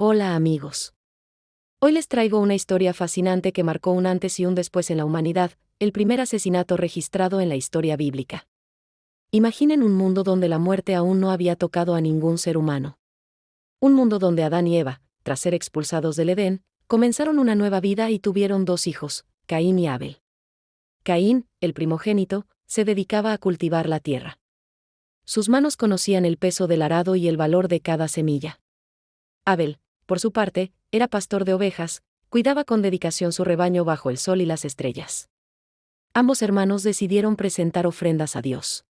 Hola amigos. Hoy les traigo una historia fascinante que marcó un antes y un después en la humanidad, el primer asesinato registrado en la historia bíblica. Imaginen un mundo donde la muerte aún no había tocado a ningún ser humano. Un mundo donde Adán y Eva, tras ser expulsados del Edén, comenzaron una nueva vida y tuvieron dos hijos, Caín y Abel. Caín, el primogénito, se dedicaba a cultivar la tierra. Sus manos conocían el peso del arado y el valor de cada semilla. Abel, por su parte, era pastor de ovejas, cuidaba con dedicación su rebaño bajo el sol y las estrellas. Ambos hermanos decidieron presentar ofrendas a Dios.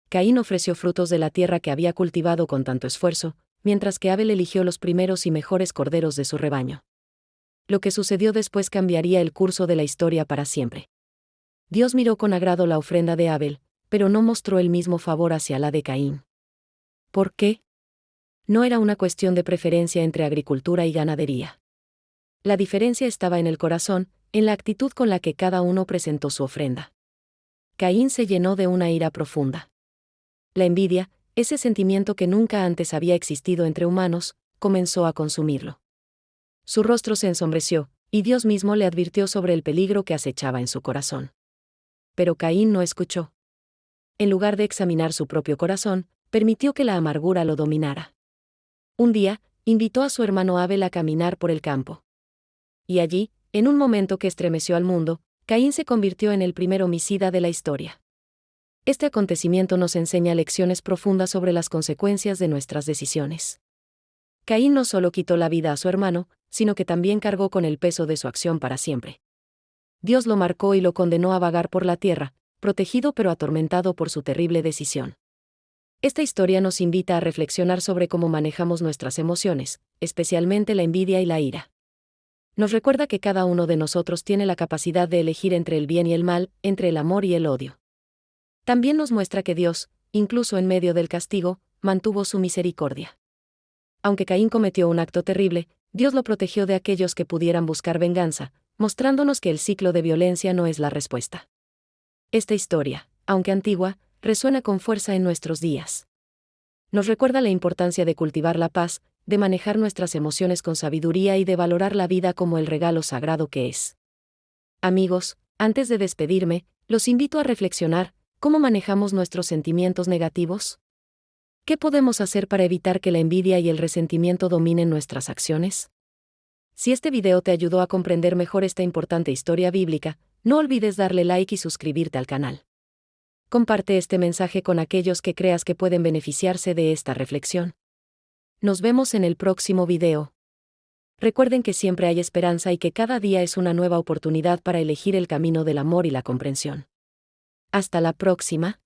Caín ofreció frutos de la tierra que había cultivado con tanto esfuerzo, mientras que Abel eligió los primeros y mejores corderos de su rebaño. Lo que sucedió después cambiaría el curso de la historia para siempre. Dios miró con agrado la ofrenda de Abel, pero no mostró el mismo favor hacia la de Caín. ¿Por qué? No era una cuestión de preferencia entre agricultura y ganadería. La diferencia estaba en el corazón, en la actitud con la que cada uno presentó su ofrenda. Caín se llenó de una ira profunda. La envidia, ese sentimiento que nunca antes había existido entre humanos, comenzó a consumirlo. Su rostro se ensombreció, y Dios mismo le advirtió sobre el peligro que acechaba en su corazón. Pero Caín no escuchó. En lugar de examinar su propio corazón, permitió que la amargura lo dominara. Un día, invitó a su hermano Abel a caminar por el campo. Y allí, en un momento que estremeció al mundo, Caín se convirtió en el primer homicida de la historia. Este acontecimiento nos enseña lecciones profundas sobre las consecuencias de nuestras decisiones. Caín no solo quitó la vida a su hermano, sino que también cargó con el peso de su acción para siempre. Dios lo marcó y lo condenó a vagar por la tierra, protegido pero atormentado por su terrible decisión. Esta historia nos invita a reflexionar sobre cómo manejamos nuestras emociones, especialmente la envidia y la ira. Nos recuerda que cada uno de nosotros tiene la capacidad de elegir entre el bien y el mal, entre el amor y el odio. También nos muestra que Dios, incluso en medio del castigo, mantuvo su misericordia. Aunque Caín cometió un acto terrible, Dios lo protegió de aquellos que pudieran buscar venganza, mostrándonos que el ciclo de violencia no es la respuesta. Esta historia, aunque antigua, resuena con fuerza en nuestros días. Nos recuerda la importancia de cultivar la paz, de manejar nuestras emociones con sabiduría y de valorar la vida como el regalo sagrado que es. Amigos, antes de despedirme, los invito a reflexionar, ¿cómo manejamos nuestros sentimientos negativos? ¿Qué podemos hacer para evitar que la envidia y el resentimiento dominen nuestras acciones? Si este video te ayudó a comprender mejor esta importante historia bíblica, no olvides darle like y suscribirte al canal. Comparte este mensaje con aquellos que creas que pueden beneficiarse de esta reflexión. Nos vemos en el próximo video. Recuerden que siempre hay esperanza y que cada día es una nueva oportunidad para elegir el camino del amor y la comprensión. Hasta la próxima.